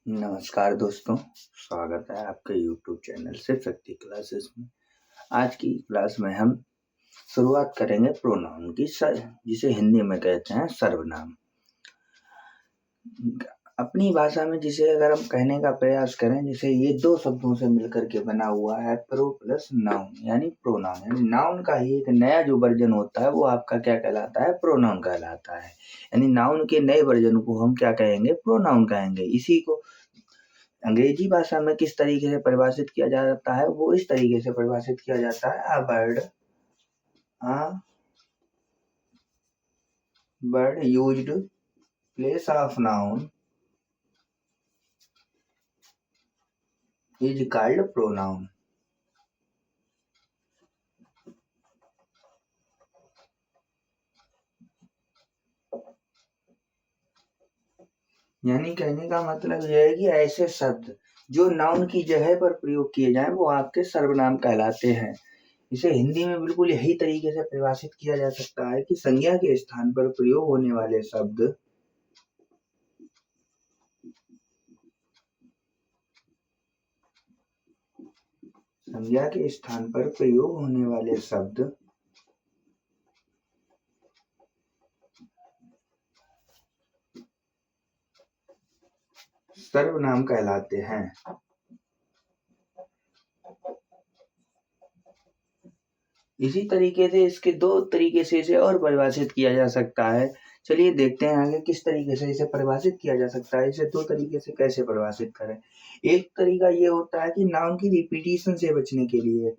नमस्कार दोस्तों, स्वागत है आपके YouTube चैनल शिवशक्ति क्लासेस में। आज की क्लास में हम शुरुआत करेंगे प्रोनाउन की, जिसे हिंदी में कहते हैं सर्वनाम। अपनी भाषा में जिसे अगर हम कहने का प्रयास करें, जैसे ये दो शब्दों से मिलकर के बना हुआ है प्रो प्लस नाउन, यानी प्रोनाउन। यानी नाउन का ही एक नया जो वर्जन होता है वो आपका क्या कहलाता है? प्रोनाउन कहलाता है। यानी नाउन के नए वर्जन को हम क्या कहेंगे? प्रोनाउन कहेंगे। इसी को अंग्रेजी भाषा में किस तरीके से परिभाषित किया जाता है? वो इस तरीके से परिभाषित किया जाता है, word used place of noun is called pronoun. यानी कहने का मतलब यह है कि ऐसे शब्द जो नाउन की जगह पर प्रयोग किए जाएं वो आपके सर्वनाम कहलाते हैं। इसे हिंदी में बिल्कुल यही तरीके से परिभाषित किया जा सकता है कि संज्ञा के स्थान पर प्रयोग होने वाले शब्द सर्वनाम कहलाते हैं। इसी तरीके से इसके दो तरीके से इसे और परिभाषित किया जा सकता है। चलिए देखते हैं आगे किस तरीके से इसे परिभाषित किया जा सकता है। इसे दो तरीके से कैसे परिभाषित करें। एक तरीका ये होता है कि नाउन की रिपीटिशन से बचने के लिए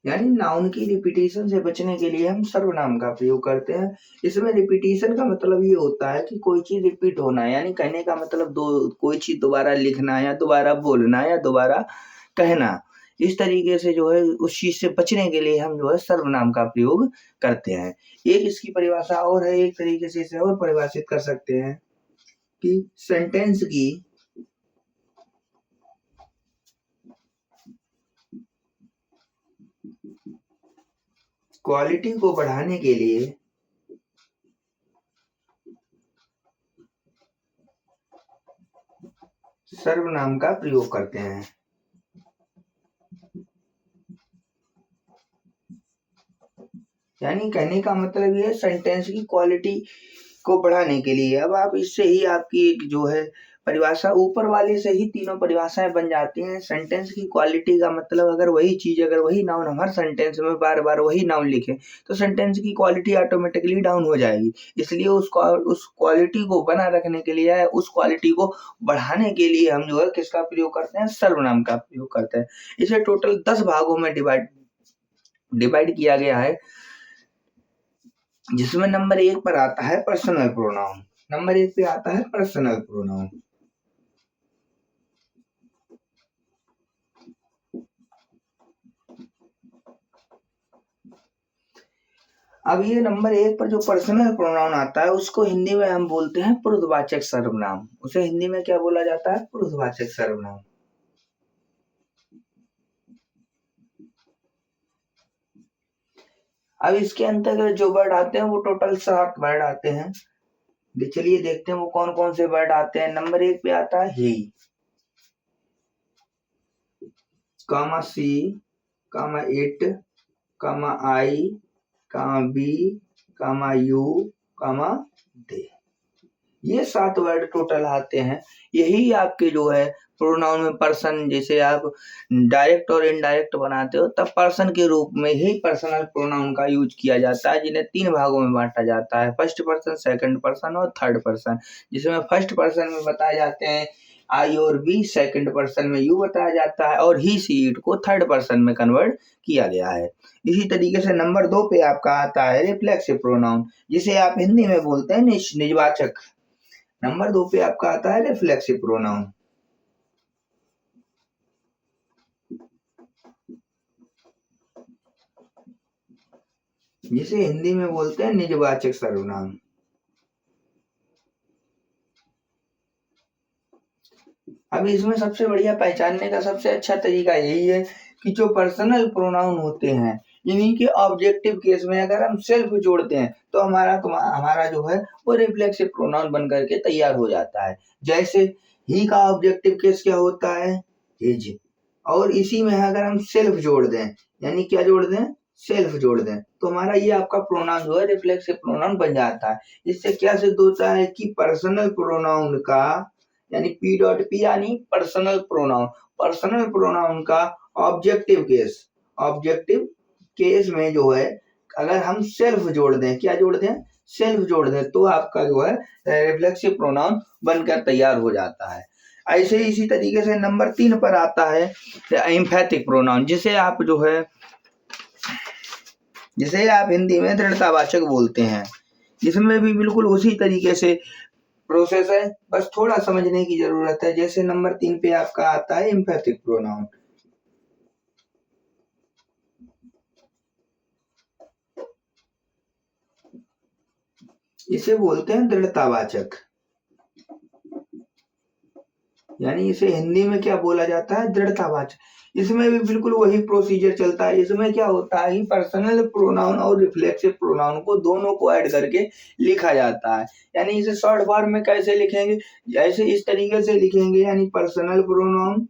यानी नाउन की रिपीटिशन से बचने के लिए हम सर्वनाम का प्रयोग करते हैं। इसमें रिपीटिशन का मतलब ये होता है कि कोई चीज रिपीट होना, यानी कहने का मतलब कोई चीज दोबारा लिखना या दोबारा बोलना या दोबारा कहना। इस तरीके से जो है उस चीज से बचने के लिए हम जो है सर्वनाम का प्रयोग करते हैं। एक इसकी परिभाषा और है, एक तरीके से इसे और परिभाषित कर सकते हैं कि सेंटेंस की क्वालिटी को बढ़ाने के लिए सर्वनाम का प्रयोग करते हैं। यानी कहने का मतलब ये सेंटेंस की क्वालिटी को बढ़ाने के लिए। अब आप इससे ही आपकी एक जो है परिभाषा ऊपर वाले से ही तीनों परिभाषाएं बन जाती हैं। सेंटेंस की क्वालिटी का मतलब अगर वही चीज, अगर वही नाउन हम हर सेंटेंस में बार बार वही नाउन लिखें तो सेंटेंस की क्वालिटी ऑटोमेटिकली डाउन हो जाएगी। इसलिए उस क्वालिटी को बना रखने के लिए, उस क्वालिटी को बढ़ाने के लिए हम जो है किसका प्रयोग करते हैं? सर्वनाम का प्रयोग करते हैं। इसे टोटल 10 भागों में डिवाइड किया गया है, जिसमें नंबर 1 पर आता है पर्सनल प्रोनाउन। नंबर 1 पे आता है पर्सनल प्रोनाउन। अब ये नंबर 1 पर जो पर्सनल प्रोनाउन आता है उसको हिंदी में हम बोलते हैं पुरुषवाचक सर्वनाम। उसे हिंदी में क्या बोला जाता है? पुरुषवाचक सर्वनाम। अब इसके अंतर्गत जो वर्ड आते हैं वो टोटल 7 वर्ड आते हैं। चलिए देखते हैं वो कौन कौन से वर्ड आते हैं। नंबर 1 पे आता है he, comma she, comma it, comma I, comma we, comma you, comma they. ये 7 वर्ड टोटल आते हैं। यही आपके जो है प्रोनाउन में पर्सन, जैसे आप डायरेक्ट और इनडायरेक्ट बनाते हो तब पर्सन के रूप में ही पर्सनल प्रोनाउन का यूज किया जाता है, जिन्हें 3 भागों में बांटा जाता है, फर्स्ट पर्सन, सेकंड पर्सन और थर्ड पर्सन। जिसमें फर्स्ट पर्सन में बताए जाते हैं आई और बी, सेकंड पर्सन में यू बताया जाता है और ही सी इट को थर्ड पर्सन में कन्वर्ट किया गया है। इसी तरीके से नंबर 2 पे आपका आता है रिफ्लेक्सिव प्रोनाउन, जिसे आप हिंदी में बोलते हैं निजवाचक। नंबर 2 पे आपका आता है रिफ्लेक्सिव प्रोनाउन। जिसे हिंदी में बोलते हैं निजवाचक सर्वनाम। अब इसमें सबसे बढ़िया पहचानने का सबसे अच्छा तरीका यही है कि जो पर्सनल प्रोनाउन होते हैं इन्हीं के ऑब्जेक्टिव केस में अगर हम सेल्फ जोड़ते हैं तो हमारा जो है वो रिफ्लेक्सिव प्रोनाउन बन करके तैयार हो जाता है। जैसे ही का ऑब्जेक्टिव केस क्या होता है, हिज, और इसी में अगर हम सेल्फ जोड़ दें, यानी क्या जोड़ दें, सेल्फ जोड़ दें, तो हमारा ये आपका प्रोनाउन जो है रिफ्लेक्सिव प्रोनाउन बन जाता है। इससे क्या सिद्ध होता है कि पर्सनल प्रोनाउन का, यानी पी डॉट पी यानी पर्सनल प्रोनाउन का ऑब्जेक्टिव केस में जो है अगर हम सेल्फ जोड़ दें, क्या जोड़ दें, सेल्फ जोड़ दें, तो आपका जो है रिफ्लेक्सिव प्रोनाउन बनकर तैयार हो जाता है। ऐसे ही इसी तरीके से नंबर 3 पर आता है एम्फैटिक प्रोनाउन, जिसे आप हिंदी में दृढ़तावाचक बोलते हैं। इसमें भी बिल्कुल उसी तरीके से प्रोसेस है, बस थोड़ा समझने की जरूरत है। जैसे नंबर 3 पे आपका आता है एम्फैटिक प्रोनाउन। इसे बोलते हैं दृढ़तावाचक, यानी इसे हिंदी में क्या बोला जाता है, दृढ़तावाचक। इसमें भी बिल्कुल वही प्रोसीजर चलता है। इसमें क्या होता है, पर्सनल प्रोनाउन और रिफ्लेक्सिव प्रोनाउन को दोनों को ऐड करके लिखा जाता है। यानी इसे शॉर्ट फॉर्म में कैसे लिखेंगे, जैसे इस तरीके से लिखेंगे, यानी पर्सनल प्रोनाउन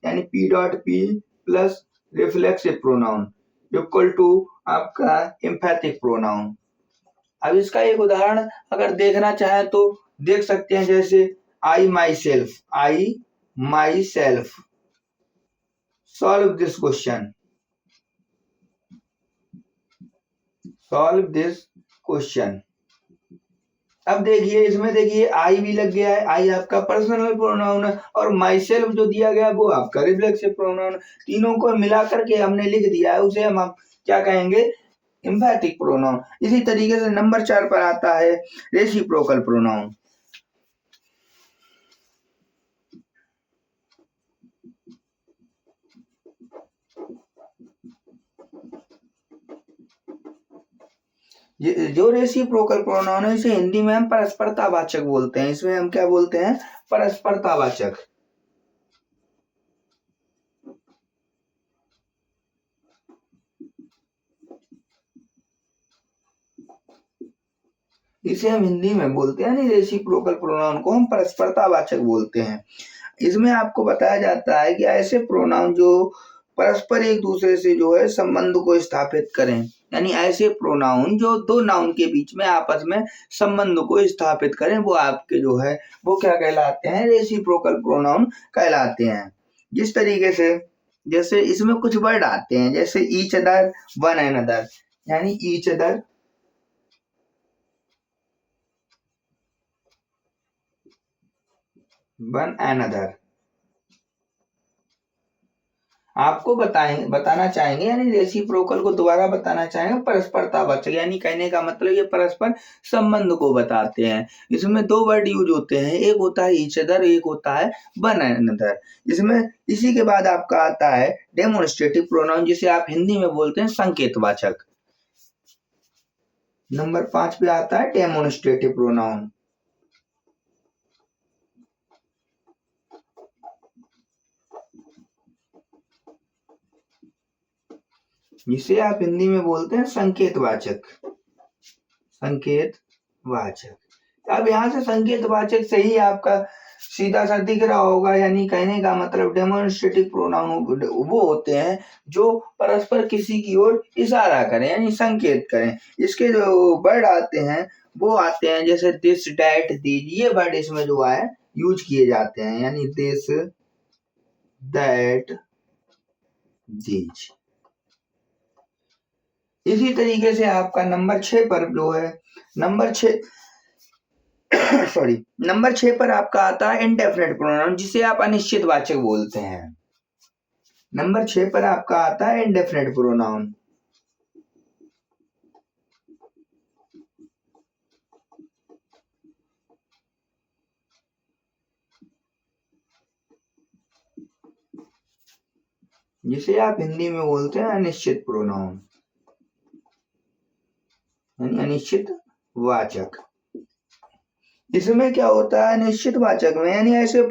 यानी P dot P plus reflexive pronoun equal to आपका एम्फैटिक प्रोनाउन। अब इसका एक उदाहरण अगर देखना चाहे तो देख सकते हैं, जैसे I myself solve this question. अब देखिए, इसमें देखिए आई भी लग गया है, आई आपका पर्सनल प्रोनाउन है और माई सेल्फ जो दिया गया वो आपका रिफ्लेक्सिव प्रोनाउन। तीनों को मिला करके हमने लिख दिया है, उसे हम क्या कहेंगे, एम्फैटिक प्रोनाउन। इसी तरीके से नंबर 4 पर आता है रेसिप्रोकल प्रोनाउन। ये जो रेसिप्रोकल प्रोनाउन है इसे हिंदी में हम परस्परतावाचक बोलते हैं। इसमें हम क्या बोलते हैं, परस्परतावाचक। इसे हम हिंदी में बोलते हैं, यानी रेसिप्रोकल प्रोनाउन को हम परस्परतावाचक बोलते हैं। इसमें आपको बताया जाता है कि ऐसे प्रोनाउन जो परस्पर एक दूसरे से जो है संबंध को स्थापित करें, यानी ऐसे प्रोनाउन जो दो नाउन के बीच में आपस में संबंध को स्थापित करें, वो आपके जो है वो क्या कहलाते हैं, रेसिप्रोकल प्रोनाउन कहलाते हैं। जिस तरीके से, जैसे इसमें कुछ वर्ड आते हैं, जैसे ईच अदर, वन अनदर, यानी ईच अदर, वन अनदर। आपको बताना चाहेंगे, यानी रेसिप्रोकल को दोबारा बताना चाहेंगे परस्परतावाचक, यानी कहने का मतलब ये परस्पर संबंध को बताते हैं। इसमें दो वर्ड यूज होते हैं, एक होता है ईच अदर, एक होता है वन अनदर। इसमें इसी के बाद आपका आता है डेमोन्स्ट्रेटिव प्रोनाउन, जिसे आप हिंदी में बोलते हैं संकेतवाचक। नंबर 5 पे आता है डेमोन्स्ट्रेटिव प्रोनाउन, जिसे आप हिंदी में बोलते हैं संकेतवाचक। अब यहाँ से संकेतवाचक से ही आपका सीधा सा दिख रहा होगा, यानी कहने का मतलब डेमोन्स्ट्रेटिव प्रोनाउन वो होते हैं जो परस्पर किसी की ओर इशारा करें, यानी संकेत करें। इसके जो वर्ड आते हैं वो आते हैं, जैसे दिस, डैट, दीज, ये वर्ड इसमें जो है यूज किए जाते हैं, यानी दिस, दैट, दीज। इसी तरीके से आपका नंबर 6 पर जो है, नंबर 6 नंबर 6 पर आपका आता है इंडेफिनिट प्रोनाउन, जिसे आप अनिश्चितवाचक बोलते हैं। नंबर 6 पर आपका आता है इंडेफिनिट प्रोनाउन, जिसे आप हिंदी में बोलते हैं अनिश्चित प्रोनाउन। यानी अनिश्चित वाचक। इसमें क्या होता है निश्चित वाचक में, यानी ऐसे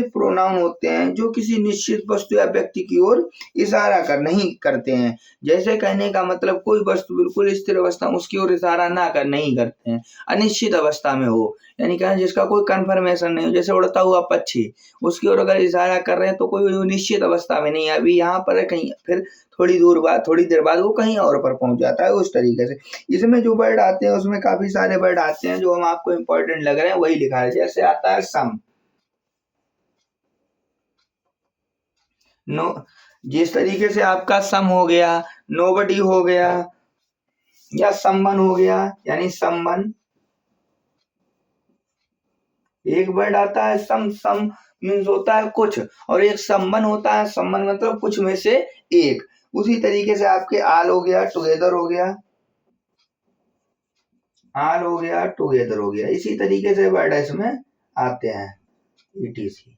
प्रोनाउन होते हैं जो किसी निश्चित वस्तु या व्यक्ति की ओर इशारा कर नहीं करते हैं। जैसे कहने का मतलब कोई वस्तु बिल्कुल स्थिर अवस्था में उसकी ओर इशारा नहीं करते हैं, अनिश्चित अवस्था में हो, यानी क्या जिसका कोई कंफर्मेशन नहीं हो। जैसे उड़ता हुआ पक्षी, उसकी ओर अगर इशारा कर रहे हैं तो कोई निश्चित अवस्था में नहीं है, अभी यहाँ पर है कहीं, फिर थोड़ी देर बाद वो कहीं और पर पहुंच जाता है, उस तरीके से। इसमें जो वर्ड आते हैं उसमें काफी सारे वर्ड आते हैं जो हम आपको इम्पोर्टेंट लग रहे हैं वही लिखा है। जैसे आता है सम, नो, जिस तरीके से आपका सम हो गया, नोबडी हो गया, या समवन हो गया, यानी समवन। एक वर्ड आता है सम, सम मीन्स होता है कुछ, और एक समवन होता है, समवन मतलब कुछ में से एक। उसी तरीके से आपके आल हो गया, टुगेदर हो गया, आल हो गया, टुगेदर हो गया, इसी तरीके से वर्ड इसमें आते हैं ईटीसी।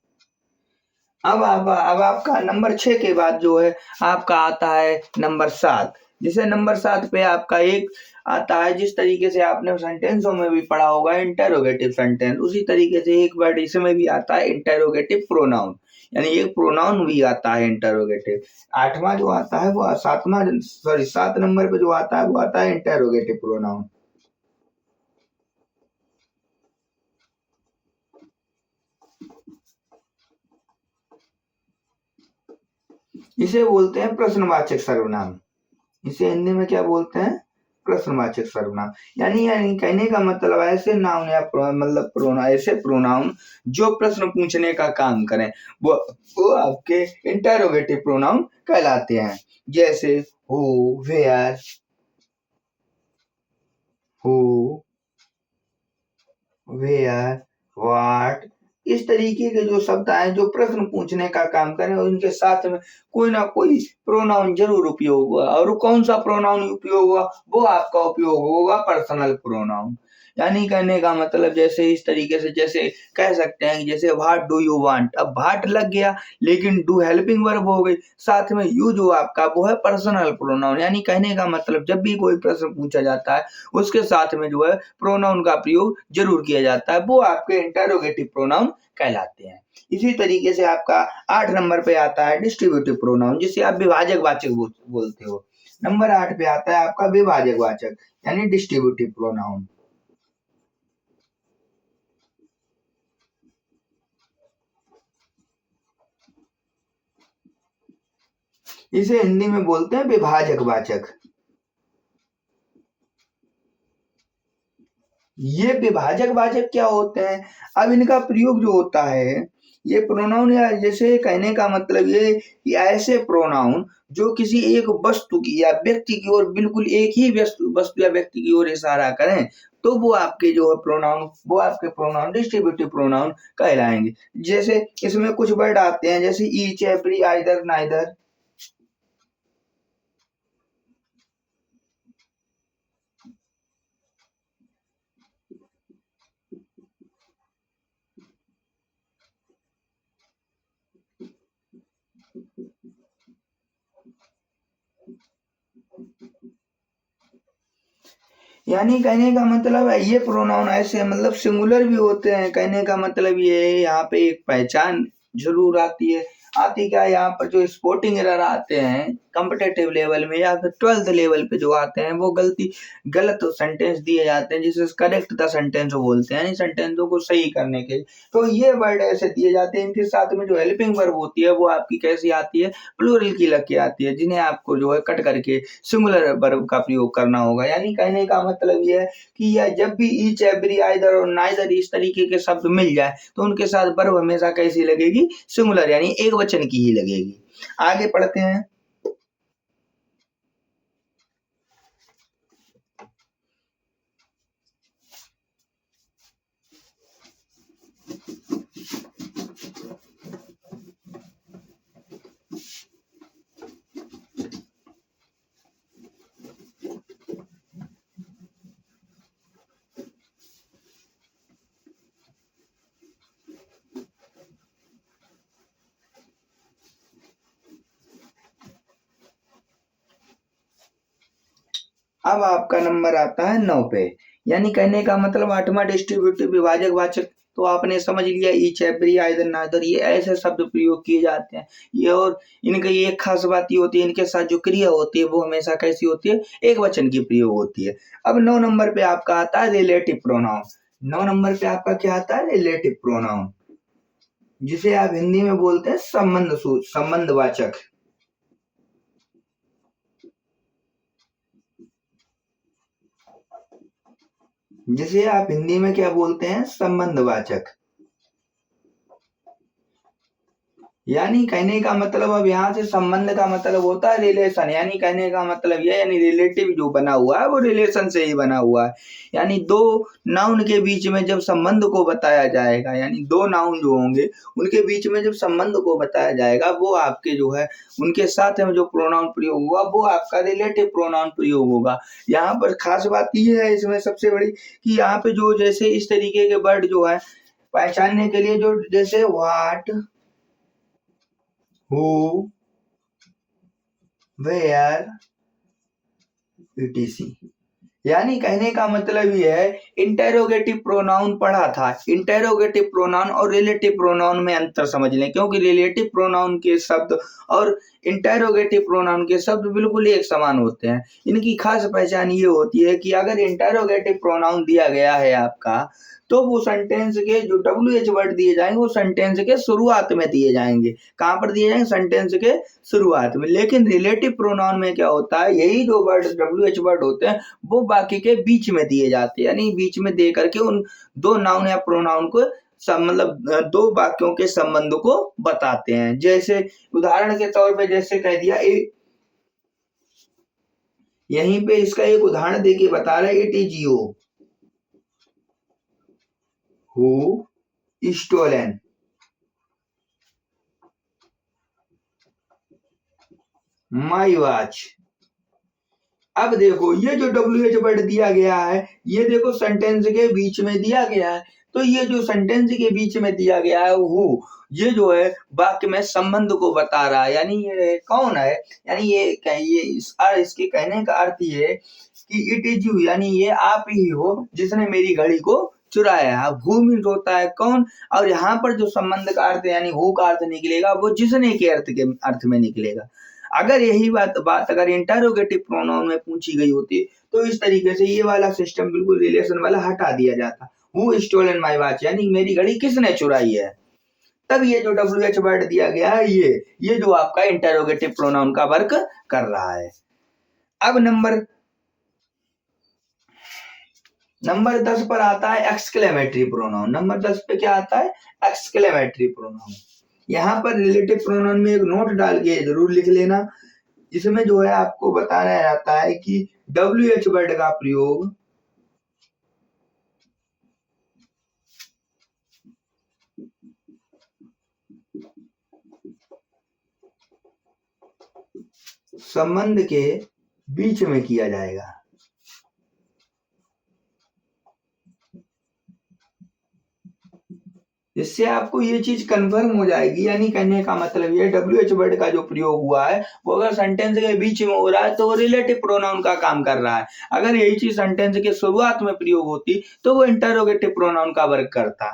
अब आपका नंबर 6 के बाद जो है आपका आता है नंबर 7। जिसे नंबर 7 पे आपका एक आता है, जिस तरीके से आपने सेंटेंसों में भी पढ़ा होगा इंटेरोगेटिव सेंटेंस, उसी तरीके से एक वर्ड इसमें भी आता है इंटेरोगेटिव प्रोनाउन, यानी एक प्रोनाउन भी आता है इंटेरोगेटिव। 8वां जो आता है वो 7 नंबर पे जो आता है वो आता है इंटेरोगेटिव प्रोनाउन। इसे बोलते हैं प्रश्नवाचक सर्वनाम। इसे हिंदी में क्या बोलते हैं? प्रश्नवाचक सर्वनाम। यानी कहने का मतलब ऐसे नाउन या मतलब प्रोनाउन, ऐसे प्रोनाउन जो प्रश्न पूछने का काम करें, वो आपके इंटरोगेटिव प्रोनाउन कहलाते हैं। जैसे who, where, who, where, what, इस तरीके के जो शब्द आए जो प्रश्न पूछने का काम करें, और उनके साथ में कोई ना कोई प्रोनाउन जरूर उपयोग हुआ। और कौन सा प्रोनाउन उपयोग हुआ? वो आपका उपयोग होगा पर्सनल प्रोनाउन। यानी कहने का मतलब जैसे इस तरीके से, जैसे कह सकते हैं जैसे व्हाट डू यू वांट, अब व्हाट लग गया लेकिन डू हेल्पिंग वर्ब हो गई, साथ में यू जो आपका वो है पर्सनल प्रोनाउन। यानी कहने का मतलब जब भी कोई प्रश्न पूछा जाता है उसके साथ में जो है प्रोनाउन का प्रयोग जरूर किया जाता है, वो आपके इंटरोगेटिव प्रोनाउन कहलाते हैं। इसी तरीके से आपका 8 नंबर पे आता है डिस्ट्रीब्यूटिव प्रोनाउन, जिसे आप विभाजक वाचक बोलते हो। नंबर 8 पे आता है आपका विभाजक वाचक, यानी डिस्ट्रीब्यूटिव प्रोनाउन। इसे हिंदी में बोलते हैं विभाजक वाचक। ये विभाजक वाचक क्या होते हैं? अब इनका प्रयोग जो होता है, ये प्रोनाउन, या जैसे कहने का मतलब ये कि ऐसे प्रोनाउन जो किसी एक वस्तु की या व्यक्ति की ओर, बिल्कुल एक ही वस्तु या व्यक्ति की ओर इशारा करें, तो वो आपके जो है प्रोनाउन, वो आपके प्रोनाउन डिस्ट्रीब्यूटिव प्रोनाउन कहलाएंगे। जैसे इसमें कुछ वर्ड आते हैं जैसे ईच, एवरी, आइदर, नाइदर। यानी कहने का मतलब है ये प्रोनाउन ऐसे मतलब सिंगुलर भी होते हैं। कहने का मतलब ये है यहाँ पे एक पहचान जरूर आती है। आती क्या है, यहाँ पर जो स्पोर्टिंग एरर आते हैं कॉम्पिटेटिव लेवल में या फिर 12th लेवल पे जो आते हैं, वो गलत सेंटेंस दिए जाते हैं जिसे करेक्ट द सेंटेंस बोलते हैं, यानी सेंटेंसों को सही करने के। तो ये वर्ड ऐसे दिए जाते हैं, इनके साथ में जो हेल्पिंग वर्ब होती है वो आपकी कैसी आती है, प्लूरल की लग के आती है, जिन्हें आपको जो है कट करके सिंगुलर वर्ब का प्रयोग करना होगा। यानी कहने का मतलब ये है कि यह जब भी ईच, एवरी, आइदर और नाइदर इस तरीके के शब्द मिल जाए तो उनके साथ वर्ब हमेशा कैसी लगेगी, सिंगुलर, यानी एक वचन की ही लगेगी। आगे पढ़ते हैं। अब आपका नंबर आता है 9 पे, यानी कहने का मतलब आठवां डिस्ट्रीब्यूटिव विभाजक वाचक तो आपने समझ लिया, ईच, एवरी, आइदर, नादर, ये ऐसे शब्द प्रयोग किए जाते हैं। ये और इनकी ये एक खास बात ये होती है, इनके साथ जो क्रिया होती है वो हमेशा कैसी होती है, एक वचन की प्रयोग होती है। अब 9 नंबर पे आपका आता है रिलेटिव प्रोनाउन। 9 नंबर पे आपका क्या आता है, रिलेटिव प्रोनाउन, जिसे आप हिंदी में बोलते हैं संबंधवाचक। जिसे आप हिंदी में क्या बोलते हैं, संबंधवाचक। यानी कहने का मतलब अब यहाँ से संबंध का मतलब होता है रिलेशन, यानी कहने का मतलब ये, यानी रिलेटिव जो बना हुआ है वो रिलेशन से ही बना हुआ है। यानी दो नाउन के बीच में जब संबंध को बताया जाएगा, यानी दो नाउन जो होंगे उनके बीच में जब संबंध को बताया जाएगा, वो आपके जो है उनके साथ में जो प्रोनाउन प्रयोग हुआ वो आपका रिलेटिव प्रोनाउन प्रयोग होगा। यहाँ पर खास बात ये है इसमें सबसे बड़ी, कि यहाँ पे जो जैसे इस तरीके के वर्ड जो है पहचानने के लिए, जो जैसे व्हाट, who, where, etc, यानी कहने का मतलब ये है, इंटेरोगेटिव प्रोनाउन पढ़ा था, इंटेरोगेटिव प्रोनाउन और रिलेटिव प्रोनाउन में अंतर समझ लें, क्योंकि रिलेटिव प्रोनाउन के शब्द और इंटेरोगेटिव प्रोनाउन के शब्द बिल्कुल एक समान होते हैं। इनकी खास पहचान ये होती है कि अगर इंटेरोगेटिव प्रोनाउन दिया गया है आपका, तो वो सेंटेंस के जो WH वर्ड दिए जाएंगे वो सेंटेंस के शुरुआत में दिए जाएंगे। कहाँ पर दिए जाएंगे, सेंटेंस के शुरुआत में। लेकिन रिलेटिव प्रोनाउन में क्या होता है, यही जो वर्ड WH वर्ड होते हैं वो बाकी के बीच में दिए जाते हैं, यानी बीच में दे करके उन दो नाउन या प्रोनाउन को मतलब दो वाक्यों के संबंध को बताते हैं। जैसे उदाहरण के तौर पे जैसे कह दिया, यहीं पे इसका एक उदाहरण देके बता रहे, it is you who stolen my watch. अब देखो ये जो WH वर्ड दिया गया है, ये देखो सेंटेंस के बीच में दिया गया है, तो ये जो सेंटेंस के बीच में दिया गया है हु, ये जो है वाक्य में संबंध को बता रहा है, यानी ये कौन है, यानी इसके कहने का अर्थ ये कि इट इज यू, यानी ये आप ही हो जिसने मेरी घड़ी को चुराया है। हु मीन्स होता है कौन, और यहाँ पर जो संबंध का अर्थ यानी हु का अर्थ निकलेगा वो जिसने के अर्थ में निकलेगा। अगर यही बात अगर इंटरोगेटिव प्रोनाउन में पूछी गई होती तो इस तरीके से ये वाला सिस्टम बिल्कुल रिलेशन वाला हटा दिया जाता। हु स्टोलन माई वॉच, यानी मेरी घड़ी किसने चुराई है। तब ये जो WH वर्ड दिया गया है, ये जो आपका इंटरोगेटिव प्रोनाउन का वर्क कर रहा है। अब नंबर 10 पर आता है एक्सक्लेमेटरी प्रोनाउन। नंबर 10 पे क्या आता है, एक्सक्लेमेटरी प्रोनाउन। यहाँ पर रिलेटिव प्रोनाउन में एक नोट डाल के जरूर लिख लेना, जिसमें जो है आपको बताया जाता है कि WH वर्ड का प्रयोग संबंध के बीच में किया जाएगा। इससे आपको ये चीज कंफर्म हो जाएगी, यानी कहने का मतलब ये WH वर्ड का जो प्रयोग हुआ है वो अगर सेंटेंस के बीच में हो रहा है तो वो रिलेटिव प्रोनाउन का काम कर रहा है। अगर यही चीज सेंटेंस के शुरुआत में प्रयोग होती तो वो इंटरोगेटिव प्रोनाउन का वर्क करता।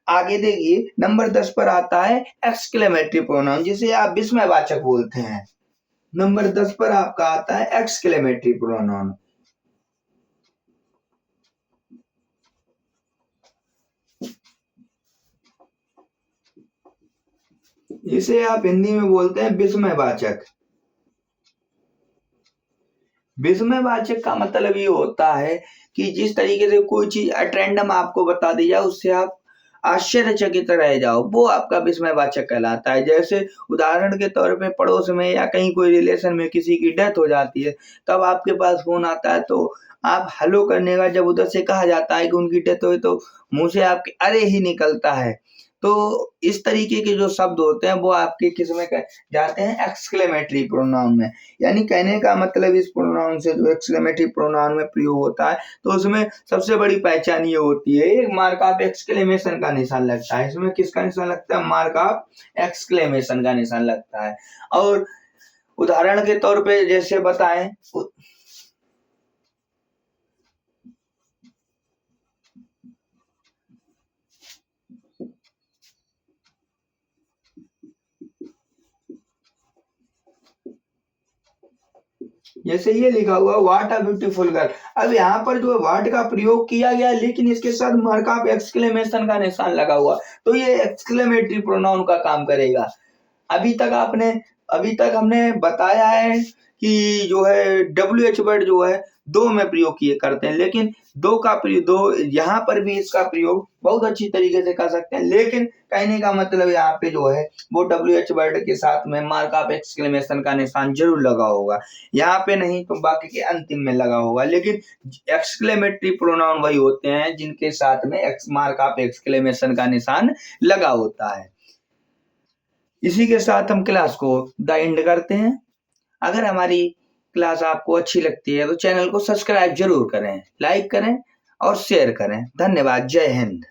आगे देखिए नंबर 10 पर आता है एक्सक्लेमेटरी प्रोनाउन, जिसे आप विस्मयवाचक बोलते हैं। नंबर 10 पर आपका आता है एक्सक्लेमेटरी प्रोनाउन। इसे आप हिंदी में बोलते हैं विस्मयवाचक। विस्मयवाचक का मतलब ये होता है कि जिस तरीके से कोई चीज अट्रेंडम आपको बता दी जाए उससे आप आश्चर्यचकित रह जाओ, वो आपका विस्मयवाचक कहलाता है। जैसे उदाहरण के तौर पे पड़ोस में या कहीं कोई रिलेशन में किसी की डेथ हो जाती है, तब आपके पास फोन आता है तो आप हेलो करने का जब उधर से कहा जाता है कि उनकी डेथ हुई तो मुंह से आपके अरे ही निकलता है। तो इस तरीके के जो शब्द होते हैं वो आपके किस में जाते हैं, एक्सक्लेमेटरी प्रोनाउन में। यानी कहने का मतलब इस प्रोनाउन से जो एक्सक्लेमेटरी प्रोनाउन में प्रयोग होता है तो उसमें सबसे बड़ी पहचान ये होती है, एक मार्क ऑफ एक्सक्लेमेशन का निशान लगता है। इसमें किसका निशान लगता है, मार्क ऑफ एक्सक्लेमेशन का निशान लगता है। और उदाहरण के तौर पे जैसे बताएं, जैसे ये लिखा हुआ व्हाट अ ब्यूटीफुल गर्ल। अब यहाँ पर जो है व्हाट का प्रयोग किया गया, लेकिन इसके साथ मार्कअप एक्सक्लेमेशन का निशान लगा हुआ, तो ये एक्सक्लेमेटरी प्रोनाउन का काम करेगा। अभी तक हमने बताया है कि जो है WH वर्ड जो है दो में प्रयोग किए करते हैं, लेकिन दो यहाँ पर भी इसका प्रयोग बहुत अच्छी तरीके से कर सकते हैं, लेकिन कहने का मतलब यहाँ पे जो है वो WH वर्ड के साथ में मार्कअप एक्सक्लेमेशन का निशान जरूर लगा होगा। यहाँ पे नहीं तो बाकी के अंतिम में लगा होगा, लेकिन एक्सक्लेमेटरी प्रोनाउन वही होते हैं जिनके साथ में मार्कअप एक्सक्लेमेशन का निशान लगा होता है। इसी के साथ हम क्लास को द एंड करते हैं। अगर हमारी क्लास आपको अच्छी लगती है तो चैनल को सब्सक्राइब जरूर करें, लाइक करें और शेयर करें। धन्यवाद। जय हिंद।